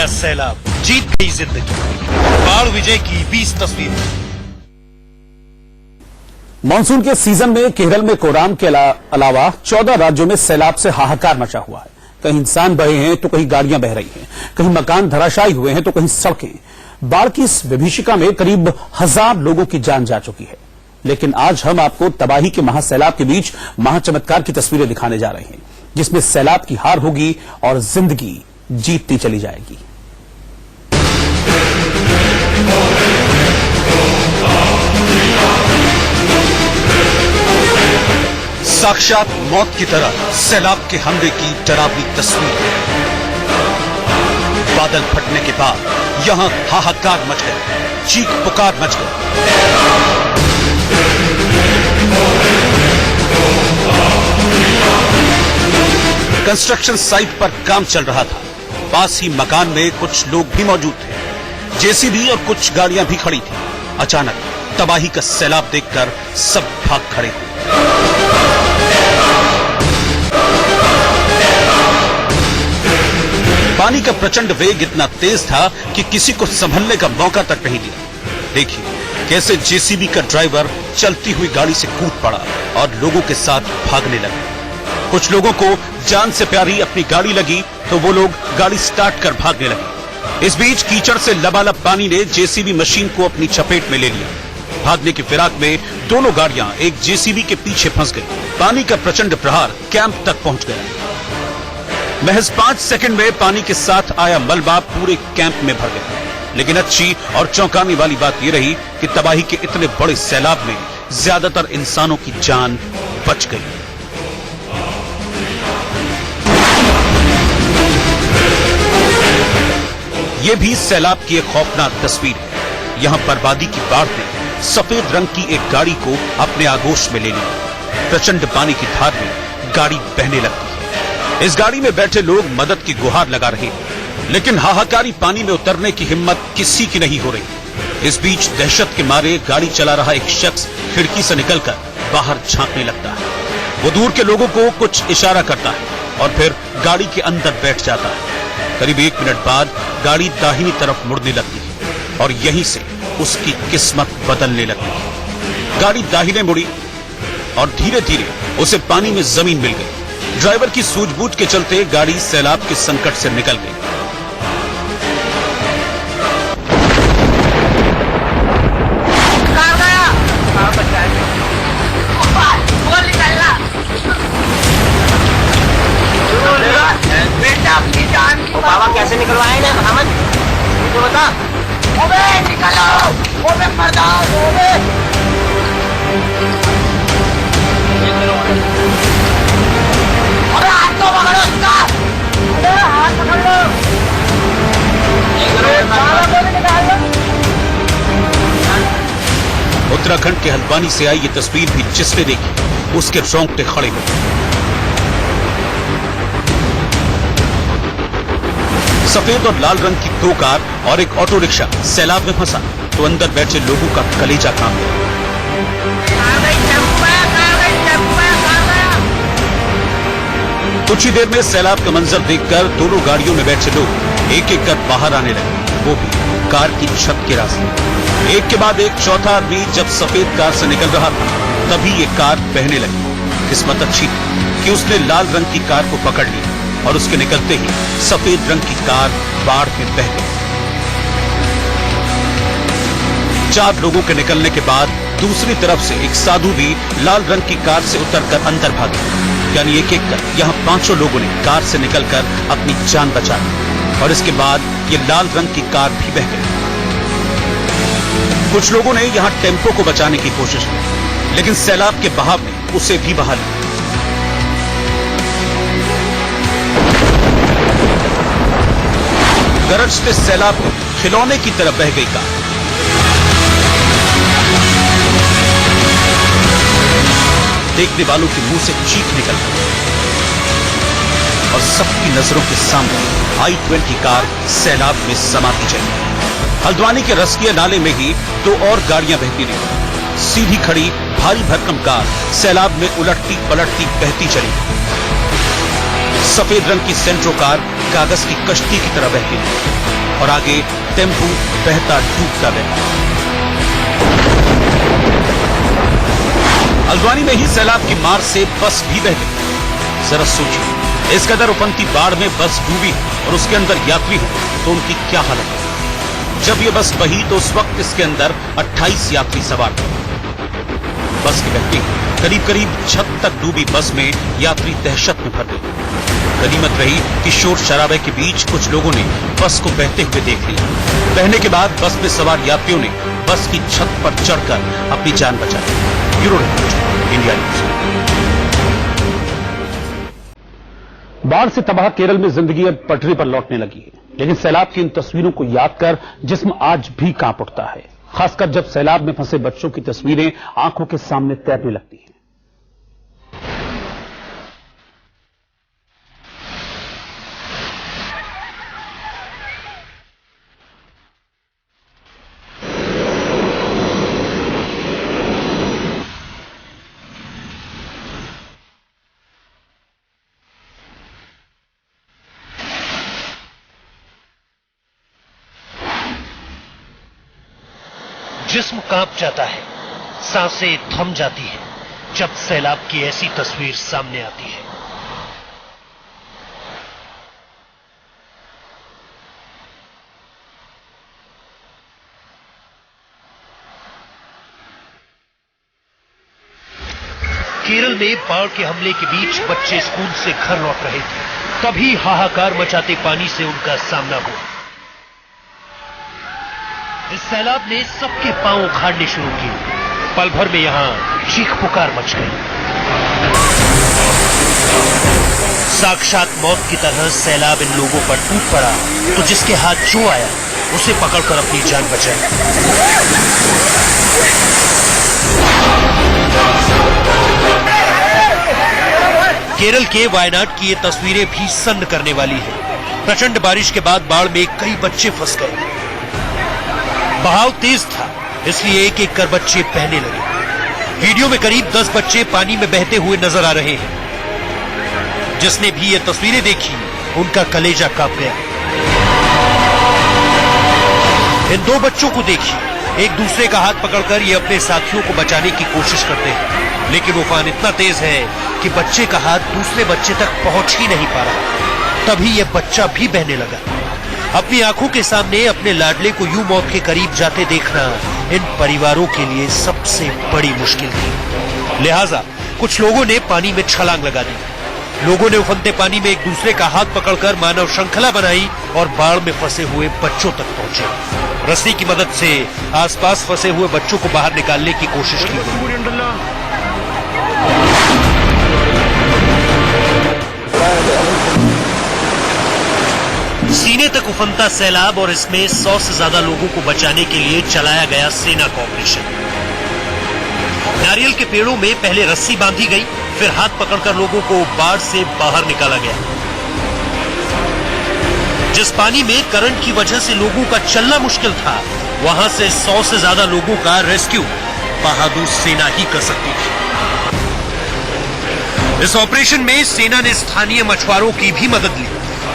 सैलाब जीत गई जिंदगी। बाढ़ विजय की 20 तस्वीरें। मानसून के सीजन में केरल में कोराम के अलावा 14 राज्यों में सैलाब से हाहाकार मचा हुआ है। कहीं इंसान बहे हैं तो कहीं गाड़ियां बह रही हैं, कहीं मकान धराशायी हुए हैं तो कहीं सड़कें। बाढ़ की इस विभीषिका में करीब 1000 लोगों की जान जा चुकी है। लेकिन आज हम आपको तबाही के महासैलाब के बीच महाचमत्कार की तस्वीरें दिखाने जा रहे हैं, जिसमें सैलाब की हार होगी और जिंदगी जीतती चली जाएगी। साक्षात मौत की तरह सैलाब के हमले की डरावनी तस्वीर। बादल फटने के बाद यहां हाहाकार मच गया, चीख पुकार मच गई। कंस्ट्रक्शन साइट पर काम चल रहा था। पास ही मकान में कुछ लोग भी मौजूद थे। जेसीबी और कुछ गाड़ियां भी खड़ी थी। अचानक तबाही का सैलाब देखकर सब भाग खड़े हुए। पानी का प्रचंड वेग इतना तेज था कि किसी को संभलने का मौका तक नहीं दिया। देखिए कैसे जेसीबी का ड्राइवर चलती हुई गाड़ी से कूद पड़ा और लोगों के साथ भागने लगा। कुछ लोगों को जान से प्यारी अपनी गाड़ी लगी तो वो लोग गाड़ी स्टार्ट कर भागने लगे। इस बीच कीचड़ से लबालब पानी ने जेसीबी मशीन को अपनी चपेट में ले लिया। भागने की फिराक में दोनों गाड़ियां एक जेसीबी के पीछे फंस गई। पानी का प्रचंड प्रहार कैंप तक पहुंच गया। महज 5 सेकंड में पानी के साथ आया मलबा पूरे कैंप में भर गया। लेकिन अच्छी और चौंकाने वाली बात यह रही कि तबाही के इतने बड़े सैलाब में ज्यादातर इंसानों की जान बच गई। यह भी सैलाब की एक खौफनाक तस्वीर है। यहां बर्बादी की बाढ़ ने सफेद रंग की एक गाड़ी को अपने आगोश में ले लिया। प्रचंड पानी की धार में गाड़ी बहने लगती है। इस गाड़ी में बैठे लोग मदद की गुहार लगा रहे हैं, लेकिन हाहाकारी पानी में उतरने की हिम्मत किसी की नहीं हो रही। इस बीच दहशत के मारे गाड़ी चला रहा एक शख्स खिड़की से निकलकर बाहर झांकने लगता है। वो दूर के लोगों को कुछ इशारा करता है और फिर गाड़ी के अंदर बैठ जाता है। करीब 1 मिनट बाद गाड़ी दाहिनी तरफ मुड़ने लगती है और यहीं से उसकी किस्मत बदलने लगती है। गाड़ी दाहिने मुड़ी और धीरे धीरे उसे पानी में जमीन मिल गई। ड्राइवर की सूझबूझ के चलते गाड़ी सैलाब के संकट से निकल गई। बेटा अपनी जान की बाबा कैसे निकलवाए ना हमन तो बता। ओबे निकलो, ओबे मर्दान, ओबे हाथ तो पकड़ो उसका, हाथ पकड़ लो। उत्तराखंड के हल्द्वानी से आई ये तस्वीर भी जिसने देखी उसके रोंगटे खड़े हो गए। सफेद और लाल रंग की 2 कार और एक ऑटो रिक्शा सैलाब में फंसा तो अंदर बैठे लोगों का कलेजा कांप गया। कुछ ही देर में सैलाब का मंजर देखकर दोनों गाड़ियों में बैठे लोग एक एक कर बाहर आने लगे, वो भी कार की छत के रास्ते। एक के बाद एक चौथा आदमी जब सफेद कार से निकल रहा था तभी ये कार बहने लगी। किस्मत अच्छी थी कि उसने लाल रंग की कार को पकड़ लिया और उसके निकलते ही सफेद रंग की कार बाढ़ में बह गई। 4 लोगों के निकलने के बाद दूसरी तरफ से एक साधु भी लाल रंग की कार से उतरकर अंदर भागे। यानी एक एक कर यहां 500 लोगों ने कार से निकलकर अपनी जान बचा ली और इसके बाद ये लाल रंग की कार भी बह गई। कुछ लोगों ने यहां टेम्पो को बचाने की कोशिश की, लेकिन सैलाब के बहाव ने उसे भी बहा लिया। गरजते सैलाब में खिलौने की तरह बह गई कार। देखने वालों के मुंह से चीख निकल गई और सबकी नजरों के सामने I-20 कार सैलाब में समाती चली। हल्द्वानी के रसकिया नाले में ही 2 और गाड़ियां बहती रही। सीधी खड़ी भारी भरकम कार सैलाब में उलटती पलटती बहती चली। सफेद रंग की सेंट्रो कार कागज की कश्ती की तरह बहती है और आगे टेम्पू बहता डूबता गया। हल्द्वानी में ही सैलाब की मार से बस भी बह गई। जरा सोचिए, इस कदर उपंती बाढ़ में बस डूबी और उसके अंदर यात्री हो तो उनकी क्या हालत है। जब यह बस बही तो उस वक्त इसके अंदर 28 यात्री सवार थे। बस की बहती करीब करीब छत तक डूबी बस में यात्री दहशत में भर गए। गनीमत रही कि शोर शराबे के बीच कुछ लोगों ने बस को बहते हुए देख लिया। बहने के बाद बस में सवार यात्रियों ने बस की छत पर चढ़कर अपनी जान बचाई। Bureau report, India news. बाढ़ से तबाह केरल में जिंदगी अब पटरी पर लौटने लगी है, लेकिन सैलाब की इन तस्वीरों को याद कर जिस्म आज भी कांप उठता है, खासकर जब सैलाब में फंसे बच्चों की तस्वीरें आंखों के सामने तैरने लगती हैं। जिस्म कांप जाता है, सांसें थम जाती हैं जब सैलाब की ऐसी तस्वीर सामने आती है। केरल में बाढ़ के हमले के बीच बच्चे स्कूल से घर लौट रहे थे, तभी हाहाकार मचाते पानी से उनका सामना हुआ। इस सैलाब ने सबके पांव उखाड़ने शुरू किए। पल भर में यहां चीख पुकार मच गई। साक्षात मौत की तरह सैलाब इन लोगों पर टूट पड़ा, तो जिसके हाथ जो आया उसे पकड़कर अपनी जान बचाई। केरल के वायनाड की ये तस्वीरें भी सन्न करने वाली है। प्रचंड बारिश के बाद बाढ़ में कई बच्चे फंस गए। बहाव तेज था, इसलिए एक एक कर बच्चे बहने लगे। वीडियो में करीब 10 बच्चे पानी में बहते हुए नजर आ रहे हैं। जिसने भी ये तस्वीरें देखी, उनका कलेजा कांप गया। इन दो बच्चों को देखिए, एक दूसरे का हाथ पकड़कर ये अपने साथियों को बचाने की कोशिश करते हैं, लेकिन उफान इतना तेज है कि बच्चे का हाथ दूसरे बच्चे तक पहुंच ही नहीं पा रहा। तभी यह बच्चा भी बहने लगा। अपनी आंखों के सामने अपने लाडले को यूं मौत के करीब जाते देखना इन परिवारों के लिए सबसे बड़ी मुश्किल थी। लिहाजा कुछ लोगों ने पानी में छलांग लगा दी। लोगों ने उफनते पानी में एक दूसरे का हाथ पकड़कर मानव श्रृंखला बनाई और बाढ़ में फंसे हुए बच्चों तक पहुंचे। रस्सी की मदद से आसपास फंसे हुए बच्चों को बाहर निकालने की कोशिश की गई। सीने तक उफनता सैलाब और इसमें 100 से ज्यादा लोगों को बचाने के लिए चलाया गया सेना का ऑपरेशन। नारियल के पेड़ों में पहले रस्सी बांधी गई, फिर हाथ पकड़कर लोगों को बाढ़ से बाहर निकाला गया। जिस पानी में करंट की वजह से लोगों का चलना मुश्किल था, वहां से 100 से ज्यादा लोगों का रेस्क्यू बहादुर सेना ही कर सकती थी। इस ऑपरेशन में सेना ने स्थानीय मछुआरों की भी मदद ली।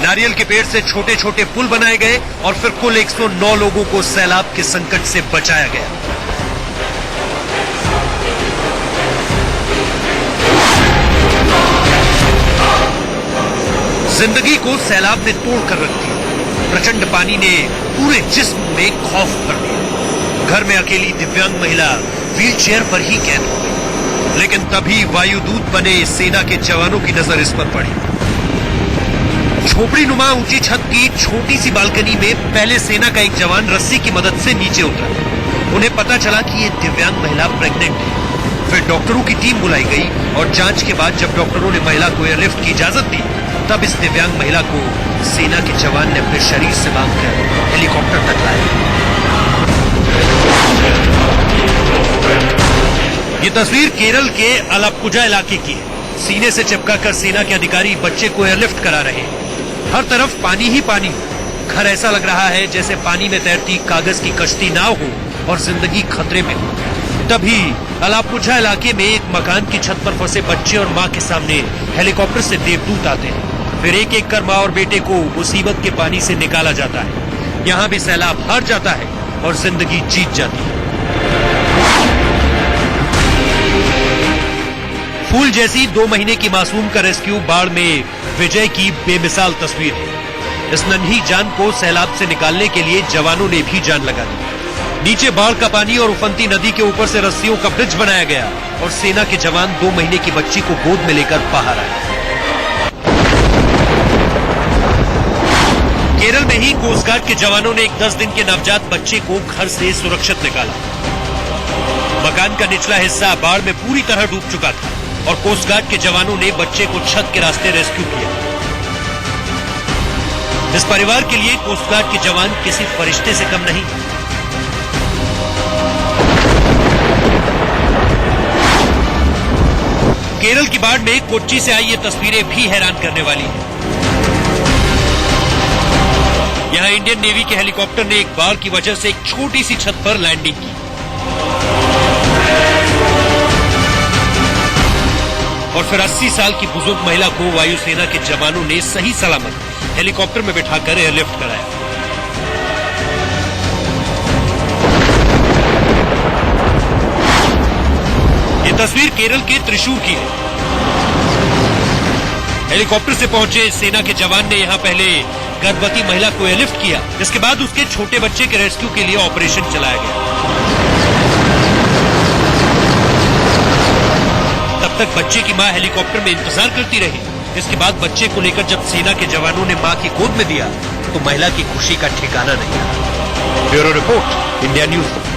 नारियल के पेड़ से छोटे छोटे पुल बनाए गए और फिर कुल 109 लोगों को सैलाब के संकट से बचाया गया। जिंदगी को सैलाब ने तोड़ कर रख दिया। प्रचंड पानी ने पूरे जिस्म में खौफ भर दिया। घर में अकेली दिव्यांग महिला व्हीलचेयर पर ही कैद हो गई, लेकिन तभी वायुदूत बने सेना के जवानों की नजर इस पर पड़ी। झोपड़ी नुमा ऊंची छत की छोटी सी बालकनी में पहले सेना का एक जवान रस्सी की मदद से नीचे उतरा। उन्हें पता चला कि ये दिव्यांग महिला प्रेग्नेंट है। फिर डॉक्टरों की टीम बुलाई गई और जांच के बाद जब डॉक्टरों ने महिला को एयरलिफ्ट की इजाजत दी, तब इस दिव्यांग महिला को सेना के जवान ने अपने शरीर से बांधकर हेलीकॉप्टर तक लाया। ये तस्वीर केरल के अलाप्पुझा इलाके की है। सीने से चिपकाकर सेना के अधिकारी बच्चे को एयरलिफ्ट करा रहे हैं। हर तरफ पानी ही पानी हो। घर ऐसा लग रहा है जैसे पानी में तैरती कागज की कश्ती नाव हो और जिंदगी खतरे में हो। तभी अलाप्पुझा इलाके में एक मकान की छत पर फंसे बच्चे और मां के सामने हेलीकॉप्टर से देवदूत आते हैं। फिर एक एक कर माँ और बेटे को मुसीबत के पानी से निकाला जाता है। यहाँ भी सैलाब हार जाता है और जिंदगी जीत जाती है। फूल जैसी 2 महीने की मासूम का रेस्क्यू बाढ़ में विजय की बेमिसाल तस्वीर है। इस नन्ही जान को सैलाब से निकालने के लिए जवानों ने भी जान लगा दी। नीचे बाढ़ का पानी और उफनती नदी के ऊपर से रस्सियों का ब्रिज बनाया गया और सेना के जवान 2 महीने की बच्ची को गोद में लेकर बाहर आए। केरल में ही कोस्ट गार्ड के जवानों ने एक 10 दिन के नवजात बच्चे को घर से सुरक्षित निकाला। मकान का निचला हिस्सा बाढ़ में पूरी तरह डूब चुका था और कोस्ट गार्ड के जवानों ने बच्चे को छत के रास्ते रेस्क्यू किया। इस परिवार के लिए कोस्ट गार्ड के जवान किसी फरिश्ते से कम नहीं। केरल की बाढ़ में कोच्चि से आई ये तस्वीरें भी हैरान करने वाली हैं। यहाँ इंडियन नेवी के हेलीकॉप्टर ने एक बाढ़ की वजह से एक छोटी सी छत पर लैंडिंग की और फिर 80 साल की बुजुर्ग महिला को वायुसेना के जवानों ने सही सलामत हेलीकॉप्टर में बिठाकर एयरलिफ्ट कराया। ये तस्वीर केरल के त्रिशूर की है। हेलीकॉप्टर से पहुंचे सेना के जवान ने यहां पहले गर्भवती महिला को एयरलिफ्ट किया, जिसके बाद उसके छोटे बच्चे के रेस्क्यू के लिए ऑपरेशन चलाया गया। तब तक बच्चे की मां हेलीकॉप्टर में इंतजार करती रही। इसके बाद बच्चे को लेकर जब सेना के जवानों ने मां की गोद में दिया तो महिला की खुशी का ठिकाना नहीं था। Bureau report, India news.